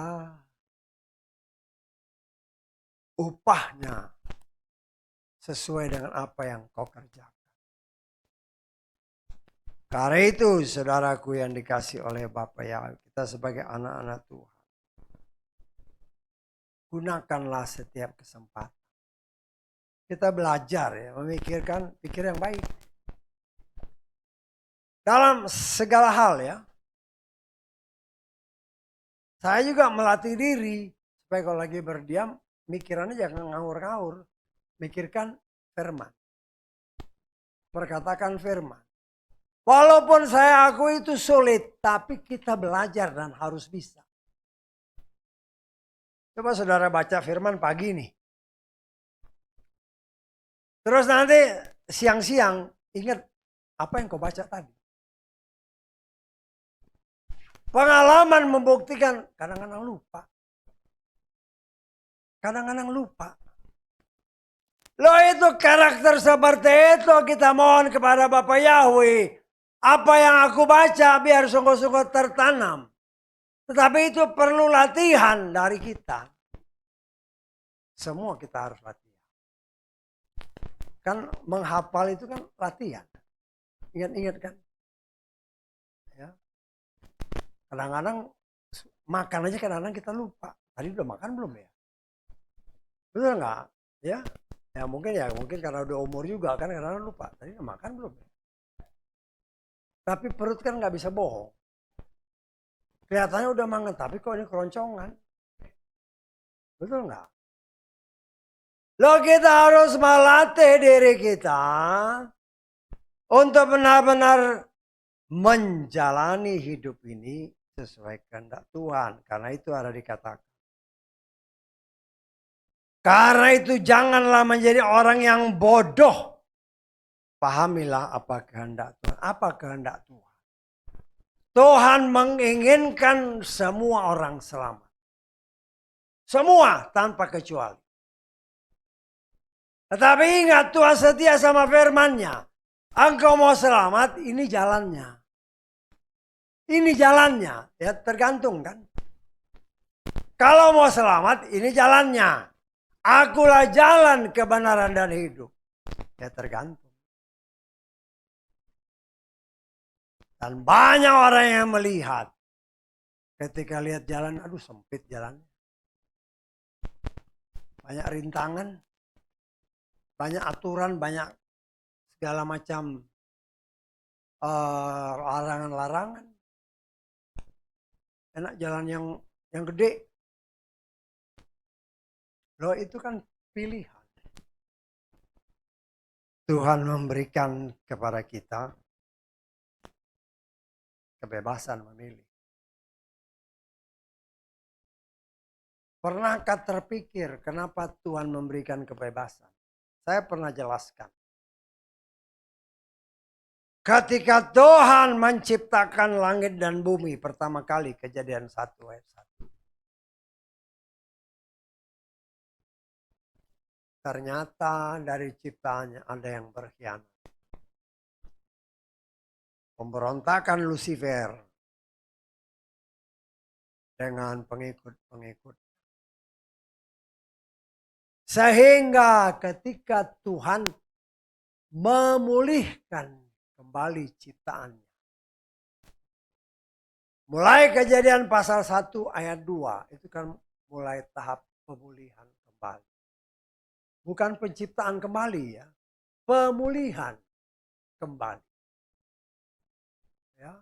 upahnya sesuai dengan apa yang kau kerjakan. Karena itu saudaraku yang dikasih oleh Bapa ya, kita sebagai anak-anak Tuhan. Gunakanlah setiap kesempatan. Kita belajar ya, memikirkan pikir yang baik. Dalam segala hal ya. Saya juga melatih diri supaya kalau lagi berdiam, mikirannya jangan ngawur-ngawur. Mikirkan firman. Perkatakan firman. Walaupun saya akui itu sulit, tapi kita belajar dan harus bisa. Coba saudara baca firman pagi nih. Terus nanti siang-siang ingat apa yang kau baca tadi. Pengalaman membuktikan kadang-kadang lupa. Kadang-kadang lupa. Loh itu karakter seperti itu kita mohon kepada Bapa Yahweh. Apa yang aku baca biar sungguh-sungguh tertanam. Tetapi itu perlu latihan dari kita. Semua kita harus latihan. Kan menghafal itu kan latihan. Ingat-ingat kan. Ya. Kadang-kadang makan aja kadang-kadang kita lupa. Tadi udah makan belum ya? Betul nggak? Ya. Ya mungkin karena udah umur juga kan kadang-kadang lupa. Tadi udah makan belum ya? Tapi perut kan nggak bisa bohong. Kelihatannya udah makan, tapi kok ini keroncongan. Betul nggak? Loh kita harus melatih diri kita untuk benar-benar menjalani hidup ini sesuai kehendak Tuhan. Karena itu ada dikatakan. Karena itu janganlah menjadi orang yang bodoh. Pahamilah apa kehendak Tuhan. Apa kehendak Tuhan? Tuhan menginginkan semua orang selamat. Semua tanpa kecuali. Tetapi ingat Tuhan setia sama firman-Nya. Engkau mau selamat, ini jalannya. Ini jalannya, ya tergantung kan. Kalau mau selamat, ini jalannya. Akulah jalan kebenaran dan hidup. Ya tergantung. Dan banyak orang yang melihat. Ketika lihat jalan, aduh sempit jalan. Banyak rintangan. Banyak aturan, banyak segala macam larangan-larangan. Enak jalan yang gede. Loh itu kan pilihan. Tuhan memberikan kepada kita kebebasan memilih. Pernahkah terpikir kenapa Tuhan memberikan kebebasan? Saya pernah jelaskan. Ketika Tuhan menciptakan langit dan bumi pertama kali, Kejadian 1 ayat 1. Ternyata dari ciptaannya ada yang berkhianat. Pemberontakan Lucifer dengan pengikut-pengikut. Sehingga ketika Tuhan memulihkan kembali ciptaannya. Mulai Kejadian pasal 1 ayat 2 itu kan mulai tahap pemulihan kembali. Bukan penciptaan kembali ya, pemulihan kembali. Ya.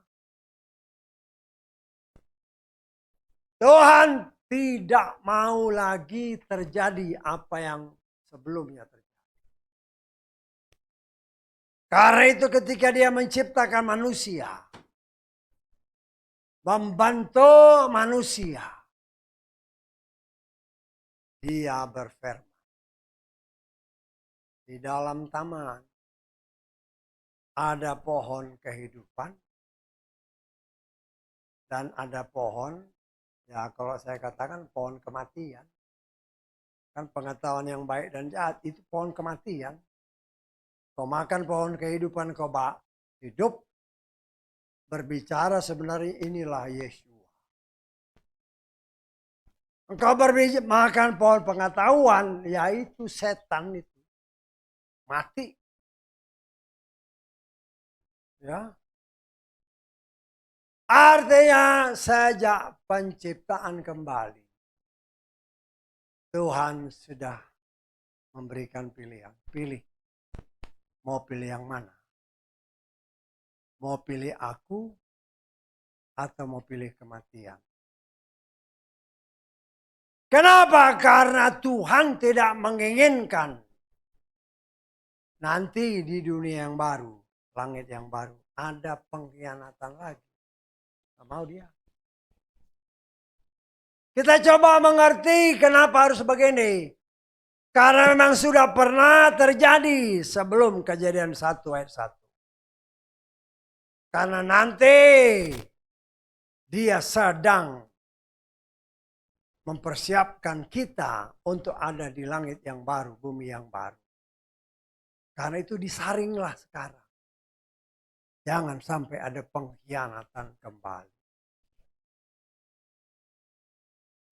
Tuhan tidak mau lagi terjadi apa yang sebelumnya terjadi. Karena itu ketika dia menciptakan manusia, membantu manusia, dia berfirman. Di dalam taman ada pohon kehidupan dan ada pohon, ya kalau saya katakan pohon kematian. Kan pengetahuan yang baik dan jahat itu pohon kematian. Kau makan pohon kehidupan kau hidup. Berbicara sebenarnya inilah Yeshua. Engkau berbicara makan pohon pengetahuan, yaitu setan itu. Mati. Ya. Artinya sejak penciptaan kembali, Tuhan sudah memberikan pilihan. Pilih. Mau pilih yang mana? Mau pilih aku atau mau pilih kematian? Kenapa? Karena Tuhan tidak menginginkan nanti di dunia yang baru, langit yang baru, ada pengkhianatan lagi. Tidak mau dia. Kita coba mengerti kenapa harus begini. Karena memang sudah pernah terjadi sebelum Kejadian 1 ayat 1. Karena nanti dia sedang mempersiapkan kita untuk ada di langit yang baru, bumi yang baru. Karena itu disaringlah sekarang. Jangan sampai ada pengkhianatan kembali.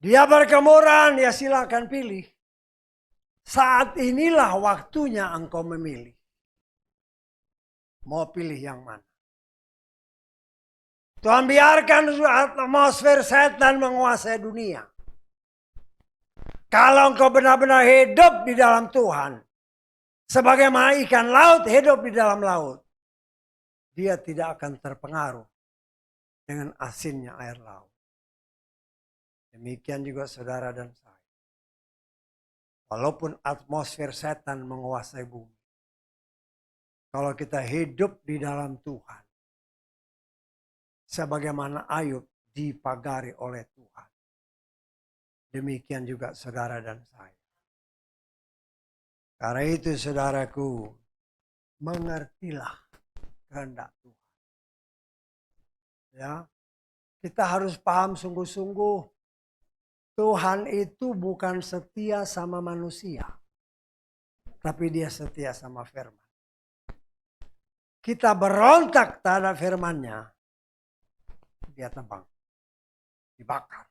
Dia berkemurahan, ya silakan pilih. Saat inilah waktunya engkau memilih. Mau pilih yang mana? Tuhan biarkan atmosfer setan menguasai dunia. Kalau engkau benar-benar hidup di dalam Tuhan. Sebagaimana ikan laut hidup di dalam laut. Dia tidak akan terpengaruh dengan asinnya air laut. Demikian juga saudara dan saya. Walaupun atmosfer setan menguasai bumi. Kalau kita hidup di dalam Tuhan. Sebagaimana Ayub dipagari oleh Tuhan. Demikian juga saudara dan saya. Karena itu saudaraku, mengertilah kehendak Tuhan. Ya, kita harus paham sungguh-sungguh. Tuhan itu bukan setia sama manusia. Tapi dia setia sama firman. Kita berontak terhadap firman-Nya. dia tebang, dibakar.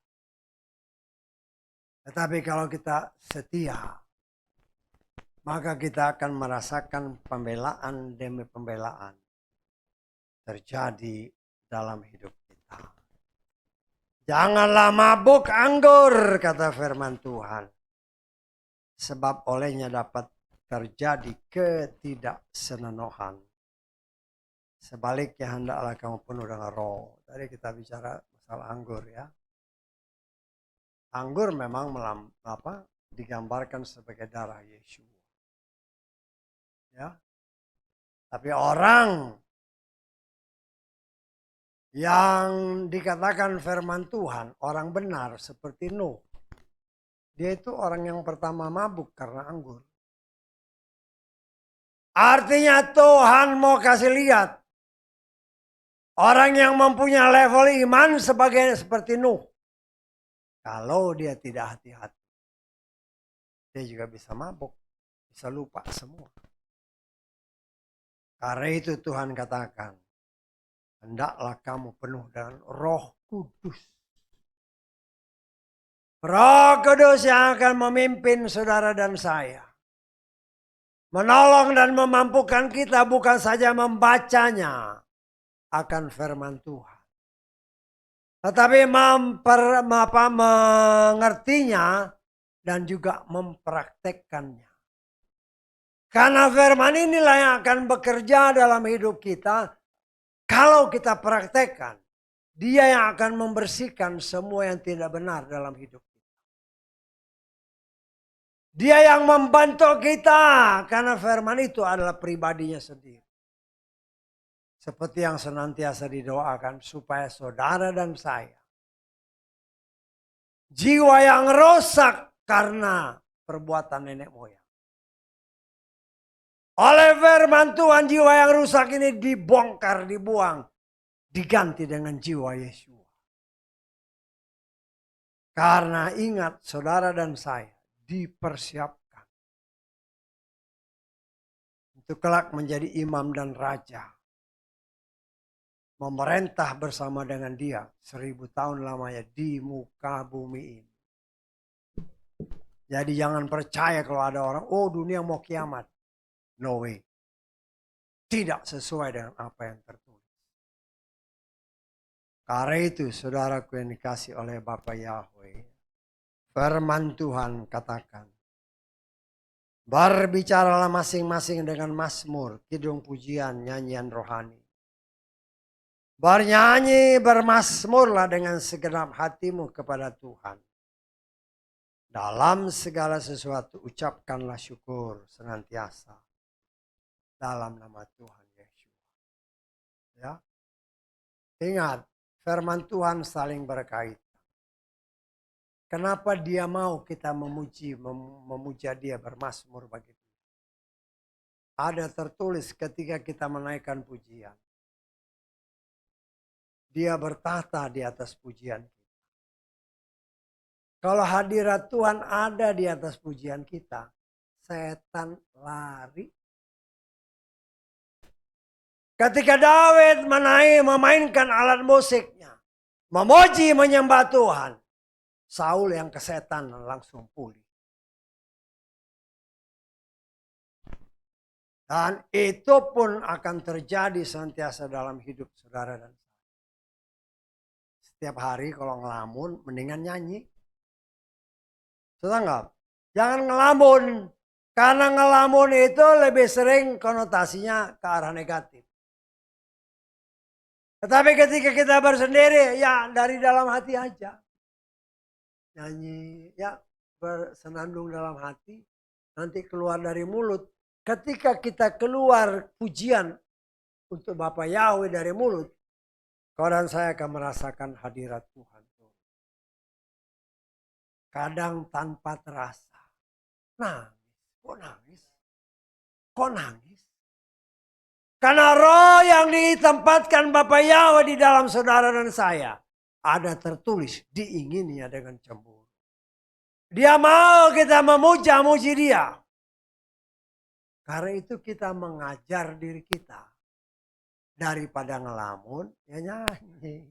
Tetapi kalau kita setia, maka kita akan merasakan pembelaan demi pembelaan terjadi dalam hidup kita. Janganlah mabuk anggur, kata firman Tuhan. Sebab olehnya dapat terjadi ketidaksenonohan. Sebaliknya hendaklah kamu penuh dengan roh. Tadi kita bicara masalah anggur ya. Anggur memang digambarkan sebagai darah Yesus. Ya. Tapi orang yang dikatakan firman Tuhan, orang benar seperti Nuh. Dia itu orang yang pertama mabuk karena anggur. Artinya Tuhan mau kasih lihat orang yang mempunyai level iman seperti Nuh. Kalau dia tidak hati-hati, dia juga bisa mabuk, bisa lupa semua. Karena itu Tuhan katakan, hendaklah kamu penuh dengan Roh Kudus. Roh Kudus yang akan memimpin saudara dan saya. Menolong dan memampukan kita bukan saja membacanya akan firman Tuhan. Tetapi mengertinya dan juga mempraktekkannya. Karena firman inilah yang akan bekerja dalam hidup kita. Kalau kita praktekkan, dia yang akan membersihkan semua yang tidak benar dalam hidup kita. Dia yang membantu kita karena firman itu adalah pribadinya sendiri. Seperti yang senantiasa didoakan supaya saudara dan saya. Jiwa yang rusak karena perbuatan nenek moyang. Oleh firman Tuhan jiwa yang rusak ini dibongkar, dibuang. Diganti dengan jiwa Yesus. Karena ingat saudara dan saya dipersiapkan. Untuk kelak menjadi imam dan raja. Memerintah bersama dengan dia 1000 tahun lamanya di muka bumi ini. Jadi jangan percaya kalau ada orang, oh dunia mau kiamat. No way. Tidak sesuai dengan apa yang tertulis. Karena itu saudaraku yang dikasih oleh Bapa Yahweh. Firman Tuhan katakan. Berbicaralah masing-masing dengan mazmur, kidung pujian, nyanyian rohani. Bernyanyi, bermazmurlah dengan segenap hatimu kepada Tuhan. Dalam segala sesuatu ucapkanlah syukur senantiasa. Dalam nama Tuhan Yesus. Ya. Ingat, firman Tuhan saling berkaitan. Kenapa dia mau kita memuja dia, bermazmur bagi dia. Ada tertulis ketika kita menaikkan pujian. Dia bertahta di atas pujian kita. Kalau hadirat Tuhan ada di atas pujian kita, setan lari. Ketika Daud memainkan alat musiknya, memuji menyembah Tuhan, Saul yang kesetan langsung pulih. Dan itu pun akan terjadi senantiasa dalam hidup saudara dan saya. Setiap hari kalau ngelamun, mendingan nyanyi. Sudah nggak? Jangan ngelamun. Karena ngelamun itu lebih sering konotasinya ke arah negatif. Tetapi ketika kita bersendiri, ya dari dalam hati aja. Nyanyi, ya bersenandung dalam hati. Nanti keluar dari mulut. Ketika kita keluar pujian untuk Bapa Yahweh dari mulut. Kau dan saya akan merasakan hadirat Tuhan. Kadang tanpa terasa. Nangis. Kok nangis? Kok nangis? Karena roh yang ditempatkan Bapa Yahweh di dalam saudara dan saya. Ada tertulis diingininya dengan cemburu. Dia mau kita memuja-muji dia. Karena itu kita mengajar diri kita. Daripada ngelamun, ya nyanyi.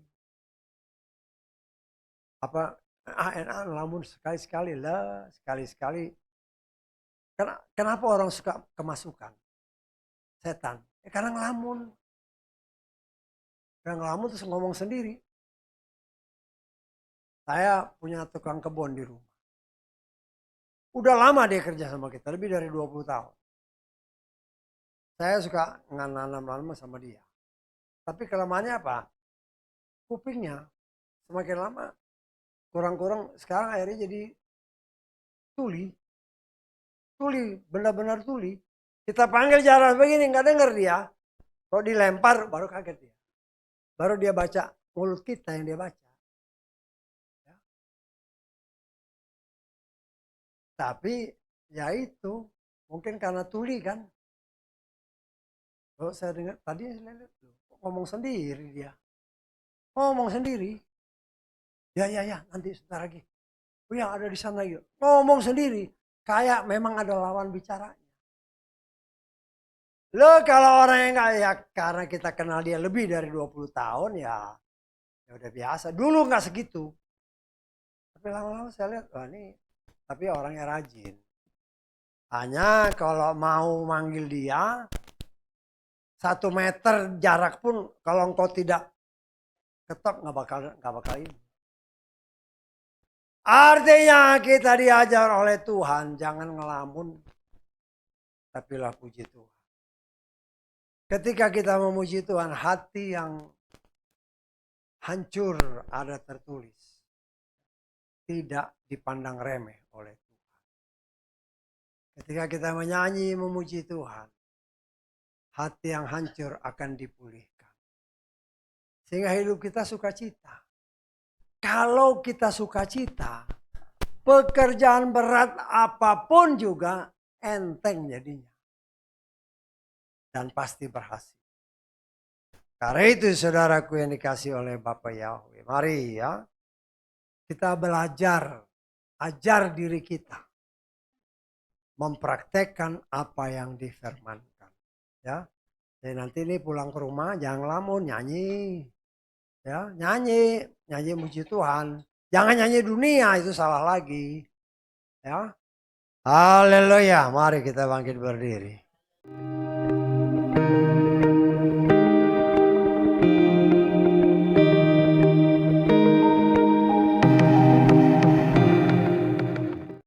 apa enak lamun sekali-sekali lah, sekali-sekali. Kenapa orang suka kemasukan setan? Karena ngelamun. Karena ngelamun terus ngomong sendiri. Saya punya tukang kebun di rumah. Udah lama dia kerja sama kita, lebih dari 20 tahun. Saya suka nanam sama dia. Tapi kelemahannya apa? Kupingnya semakin lama kurang-kurang, sekarang akhirnya jadi tuli. Tuli, benar-benar tuli. Kita panggil jalan begini, nggak denger dia. Kalau dilempar, baru kaget dia. Baru dia baca, mulut kita yang dia baca. Ya. Tapi, ya itu, mungkin karena tuli kan. Kalau saya dengar, tadi saya lihat, ngomong sendiri dia. Ngomong sendiri. Ya, nanti sebentar lagi. Oh ya, ada di sana yuk. Ngomong sendiri. Kayak memang ada lawan bicara. Lo kalau orang yang nggak, ya karena kita kenal dia lebih dari 20 tahun ya udah biasa. Dulu nggak segitu. Tapi lama-lama saya lihat, wah ini tapi orangnya rajin. Hanya kalau mau manggil dia 1 meter jarak pun kalau engkau tidak ketok nggak bakal ini. Artinya kita diajar oleh Tuhan jangan ngelamun, tapi lah puji Tuhan. Ketika kita memuji Tuhan, hati yang hancur ada tertulis. Tidak dipandang remeh oleh Tuhan. Ketika kita menyanyi memuji Tuhan, hati yang hancur akan dipulihkan. Sehingga hidup kita sukacita. Kalau kita sukacita, pekerjaan berat apapun juga enteng jadinya. Dan pasti berhasil. Karena itu saudaraku yang dikasih oleh Bapak Yahweh. Mari ya. Kita belajar. Ajar diri kita. Mempraktekkan apa yang difirmankan. Ya. Jadi nanti ini pulang ke rumah jangan lamun, nyanyi. Ya, nyanyi muji Tuhan. Jangan nyanyi dunia, itu salah lagi. Ya. Haleluya. Mari kita bangkit berdiri.